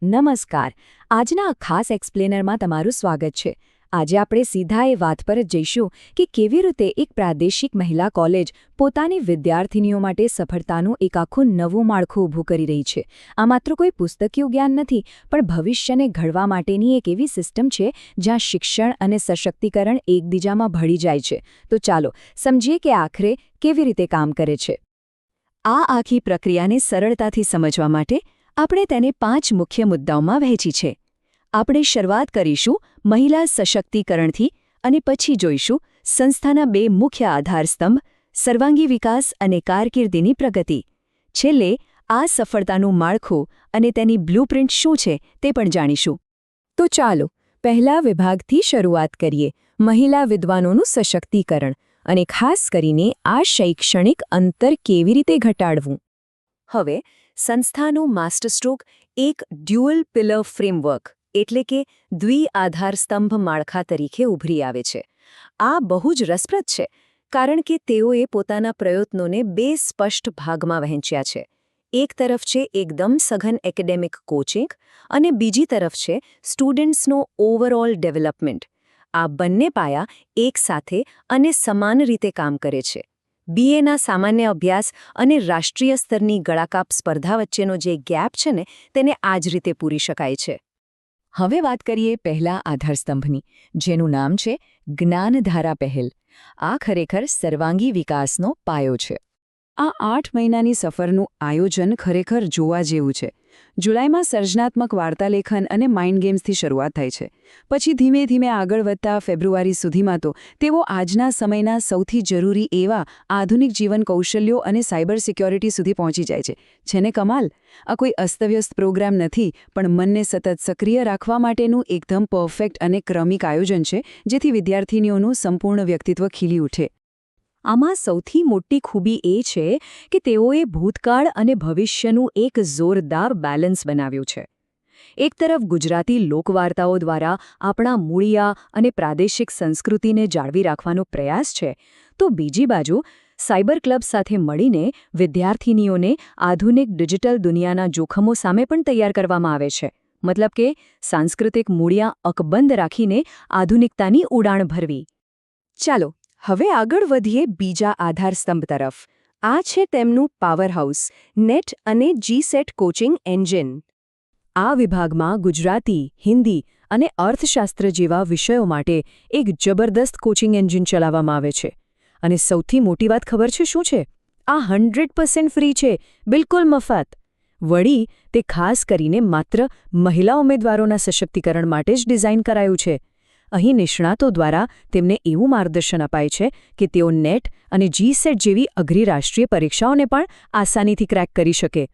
નમસ્કાર. આજના આ ખાસ એક્સપ્લેનરમાં તમારું સ્વાગત છે. આજે આપણે સીધા એ વાત પર જ જઈશું કે કેવી રીતે એક પ્રાદેશિક મહિલા કોલેજ પોતાની વિદ્યાર્થીનીઓ માટે સફળતાનું એક આખું નવું માળખું ઊભું કરી રહી છે. આ માત્ર કોઈ પુસ્તકીય જ્ઞાન નથી, પણ ભવિષ્યને ઘડવા માટેની એક એવી સિસ્ટમ છે જ્યાં શિક્ષણ અને સશક્તિકરણ એકબીજામાં ભળી જાય છે. તો ચાલો સમજીએ કે આખરે કેવી રીતે કામ કરે છે. આ આખી પ્રક્રિયાને સરળતાથી સમજવા માટે આપણે તેને 5 મુખ્ય મુદ્દાઓમાં વહેંચી છે. આપણે શરૂઆત કરીશું મહિલા સશક્તિકરણથી અને પછી જોઈશું સંસ્થાના 2 મુખ્ય આધારસ્તંભ સર્વાંગી વિકાસ અને કારકિર્દીની પ્રગતિ. છેલ્લે આ સફળતાનું માળખું અને તેની બ્લુપ્રિન્ટ શું છે તે પણ જાણીશું. તો ચાલો પહેલા વિભાગથી શરૂઆત કરીએ, મહિલા વિદ્વાનોનું સશક્તિકરણ અને ખાસ કરીને આ શૈક્ષણિક અંતર કેવી રીતે ઘટાડવું. હવે સંસ્થાનું માસ્ટરસ્ટ્રોક એક ડ્યુઅલ પિલર ફ્રેમવર્ક એટલે કે દ્વિઆધારસ્તંભ માળખા તરીકે ઉભરી આવે છે. આ બહુ જ રસપ્રદ છે કારણ કે તેઓએ પોતાના પ્રયત્નોને 2 સ્પષ્ટ ભાગમાં વહેંચ્યા છે. એક તરફ છે એકદમ સઘન એકેડેમિક કોચિંગ અને બીજી તરફ છે સ્ટુડન્ટ્સનો ઓવરઓલ ડેવલપમેન્ટ. આ બંને પાયા એકસાથે અને સમાન રીતે કામ કરે છે. બીએના સામાન્ય અભ્યાસ અને રાષ્ટ્રીય સ્તરની ગળાકાપ સ્પર્ધા વચ્ચેનો જે ગેપ છે ને તેને આ જ રીતે પૂરી શકાય છે. હવે વાત કરીએ પહેલા આધારસ્તંભની, જેનું નામ છે જ્ઞાનધારા પહેલ. આ ખરેખર સર્વાંગી વિકાસનો પાયો છે. આ 8 મહિનાની સફરનું આયોજન ખરેખર જોવા જેવું છે. જુલાઈમાં સર્જનાત્મક વાર્તાલેખન અને માઇન્ડ ગેમ્સથી શરૂઆત થાય છે. પછી ધીમે ધીમે આગળ વધતા ફેબ્રુઆરી સુધીમાં તો તેઓ આજના સમયના સૌથી જરૂરી એવા આધુનિક જીવન કૌશલ્યો અને સાયબર સિક્યોરિટી સુધી પહોંચી જાય છે. છે ને કમાલ? આ કોઈ અસ્તવ્યસ્ત પ્રોગ્રામ નથી, પણ મનને સતત સક્રિય રાખવા માટેનું એકદમ પરફેક્ટ અને ક્રમિક આયોજન છે, જેથી વિદ્યાર્થીનીઓનું સંપૂર્ણ વ્યક્તિત્વ ખીલી ઉઠે. આમાં સૌથી મોટી ખૂબી એ છે કે તેઓએ ભૂતકાળ અને ભવિષ્યનું એક જોરદાર બેલેન્સ બનાવ્યું છે. એક તરફ ગુજરાતી લોકવાર્તાઓ દ્વારા આપણા મૂળિયા અને પ્રાદેશિક સંસ્કૃતિને જાળવી રાખવાનો પ્રયાસ છે, તો બીજી બાજુ સાયબર ક્લબ સાથે મળીને વિદ્યાર્થીનીઓને આધુનિક ડિજિટલ દુનિયાના જોખમો સામે પણ તૈયાર કરવામાં આવે છે. મતલબ કે સાંસ્કૃતિક મૂળિયા અકબંધ રાખીને આધુનિકતાની ઉડાણ ભરવી. ચાલો હવે આગળ વધીએ બીજા આધારસ્તંભ તરફ. આ છે તેમનું પાવરહાઉસ, નેટ અને જીસેટ કોચિંગ એન્જિન. આ વિભાગમાં ગુજરાતી, હિન્દી અને અર્થશાસ્ત્ર જેવા વિષયો માટે એક જબરદસ્ત કોચિંગ એન્જિન ચલાવવામાં આવે છે. અને સૌથી મોટી વાત ખબર છે શું છે? આ 100% ફ્રી છે, બિલકુલ મફત. વળી તે ખાસ કરીને માત્ર મહિલા ઉમેદવારોના સશક્તિકરણ માટે જ ડિઝાઇન કરાયું છે. અહીં નિષ્ણાતો દ્વારા તેમને એવું માર્ગદર્શન અપાય છે કે તેઓ નેટ અને જીસેટ જેવી અઘરી રાષ્ટ્રીય પરીક્ષાઓને પણ આસાનીથી ક્રેક કરી શકે.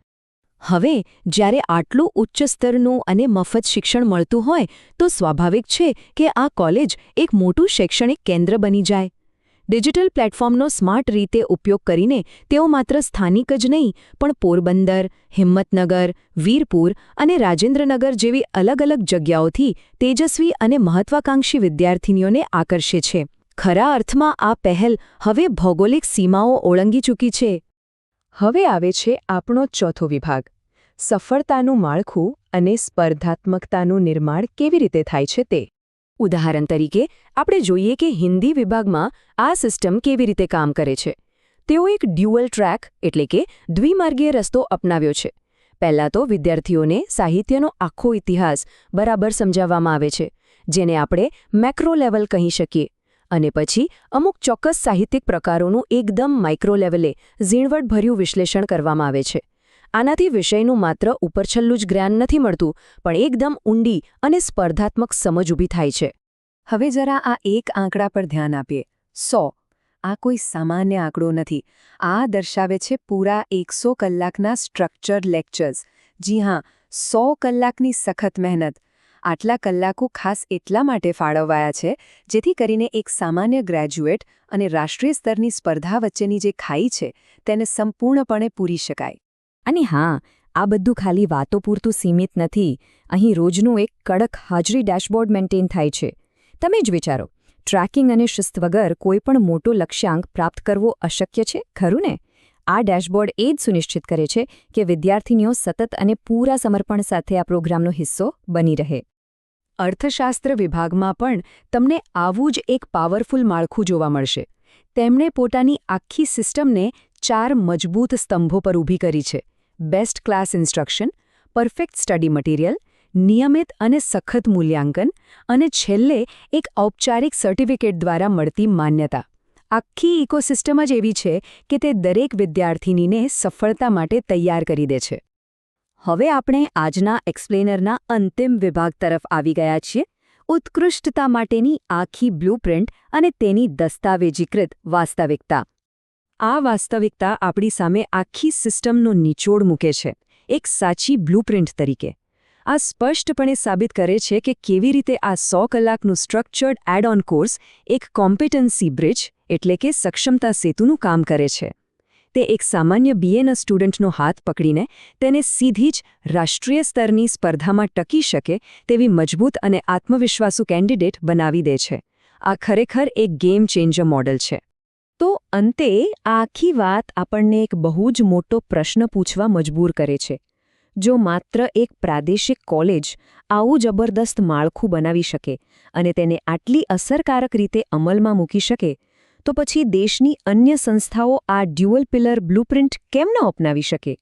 હવે જ્યારે આટલું ઉચ્ચ સ્તરનું અને મફત શિક્ષણ મળતું હોય તો સ્વાભાવિક છે કે આ કોલેજ એક મોટું શૈક્ષણિક કેન્દ્ર બની જાય. ડિજિટલ પ્લેટફોર્મનો સ્માર્ટ રીતે ઉપયોગ કરીને તેઓ માત્ર સ્થાનિક જ નહીં, પણ પોરબંદર, હિંમતનગર, વીરપુર અને રાજેન્દ્રનગર જેવી અલગ અલગ જગ્યાઓથી તેજસ્વી અને મહત્વાકાંક્ષી વિદ્યાર્થીનીઓને આકર્ષે છે. ખરા અર્થમાં આ પહેલ હવે ભૌગોલિક સીમાઓ ઓળંગી ચૂકી છે. હવે આવે છે આપણો ચોથો વિભાગ, સફળતાનું માળખું અને સ્પર્ધાત્મકતાનું નિર્માણ કેવી રીતે થાય છે તે. ઉદાહરણ તરીકે આપણે જોઈએ કે હિન્દી વિભાગમાં આ સિસ્ટમ કેવી રીતે કામ કરે છે. તેઓ એક ડ્યુઅલ ટ્રેક એટલે કે દ્વિમાર્ગીય રસ્તો અપનાવ્યો છે. પહેલાં તો વિદ્યાર્થીઓને સાહિત્યનો આખો ઇતિહાસ બરાબર સમજાવવામાં આવે છે, જેને આપણે મેક્રો લેવલ કહી શકીએ. અને પછી અમુક ચોક્કસ સાહિત્યિક પ્રકારોનું એકદમ માઇક્રો લેવલે ઝીણવટભર્યું વિશ્લેષણ કરવામાં આવે છે. આનાથી વિષયનું માત્ર ઉપરછલ્લું જ જ્ઞાન નથી મળતું, પણ એકદમ ઊંડી અને સ્પર્ધાત્મક સમજ ઊભી થાય છે. હવે જરા આ એક આંકડા પર ધ્યાન આપીએ, 100. આ કોઈ સામાન્ય આંકડો નથી. આ દર્શાવે છે પૂરા 100 કલાકના સ્ટ્રક્ચર્ડ લેક્ચર્સ. જી હા, 100 કલાકની સખત મહેનત. આટલા કલાકો ખાસ એટલા માટે ફાળવાયા છે જેથી કરીને એક સામાન્ય ગ્રેજ્યુએટ અને રાષ્ટ્રીય સ્તરની સ્પર્ધા વચ્ચેની જે ખાઈ છે તેને સંપૂર્ણપણે પૂરી શકાય. અને હા, આ બધું ખાલી વાતો પૂરતું સીમિત નથી. અહીં રોજનું એક કડક હાજરી ડેશબોર્ડ મેન્ટેન થાય છે. તમે જ વિચારો, ટ્રેકિંગ અને શિસ્ત વગર કોઈપણ મોટો લક્ષ્યાંક પ્રાપ્ત કરવો અશક્ય છે, ખરું ને? આ ડેશબોર્ડ એ જ સુનિશ્ચિત કરે છે કે વિદ્યાર્થીનીઓ સતત અને પૂરા સમર્પણ સાથે આ પ્રોગ્રામનો હિસ્સો બની રહે. અર્થશાસ્ત્ર વિભાગમાં પણ તમને આવું જ એક પાવરફુલ માળખું જોવા મળશે. તેમણે પોતાની આખી સિસ્ટમને 4 મજબૂત સ્તંભો પર ઊભી કરી છે: best class instruction, perfect study material, નિયમિત અને સખત મૂલ્યાંકન અને છેલ્લે એક ઔપચારિક સર્ટિફિકેટ દ્વારા મળતી માન્યતા. આખી ઇકોસિસ્ટમ જ એવી છે કે તે દરેક વિદ્યાર્થીનીને સફળતા માટે તૈયાર કરી દે છે. હવે આપણે આજના એક્સપ્લેનરના અંતિમ વિભાગ તરફ આવી ગયા છીએ: ઉત્કૃષ્ટતા માટેની આખી બ્લુપ્રિન્ટ અને તેની દસ્તાવેજીકૃત વાસ્તવિકતા. આ વાસ્તવિકતા આપણી સામે આખી સિસ્ટમનો નિચોડ મૂકે છે, એક સાચી બ્લુપ્રિન્ટ તરીકે. આ સ્પષ્ટપણે સાબિત કરે છે કે કેવી રીતે આ 100 કલાકનું સ્ટ્રક્ચર્ડ એડ-ઓન કોર્સ એક કોમ્પિટન્સી બ્રિજ એટલે કે સક્ષમતા સેતુનું કામ કરે છે. તે એક સામાન્ય બીએના સ્ટુડન્ટનો હાથ પકડીને તેને સીધી જ રાષ્ટ્રીય સ્તરની સ્પર્ધામાં ટકી શકે તેવી મજબૂત અને આત્મવિશ્વાસુ કેન્ડિડેટ બનાવી દે છે. આ ખરેખર એક ગેમ ચેન્જર મોડલ છે. તો અંતે આ આખી વાત આપણને એક બહુ જ મોટો પ્રશ્ન પૂછવા મજબૂર કરે છે. જો માત્ર એક પ્રાદેશિક કોલેજ આવું જબરદસ્ત માળખું બનાવી શકે અને તેને આટલી અસરકારક રીતે અમલમાં મૂકી શકે, તો પછી દેશની અન્ય સંસ્થાઓ આ ડ્યુઅલ પિલર બ્લુપ્રિન્ટ કેમ ન અપનાવી શકે?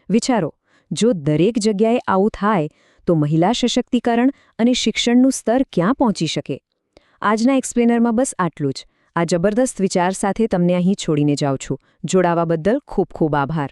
વિચારો, જો દરેક જગ્યાએ આવું થાય તો મહિલા સશક્તિકરણ અને શિક્ષણનું સ્તર ક્યાં પહોંચી શકે? આજના એક્સપ્લેનરમાં બસ આટલું જ. આ જબરદસ્ત વિચાર સાથે તમને અહીં છોડીને જાઉં છું. જોડાવા બદલ ખૂબ ખૂબ આભાર.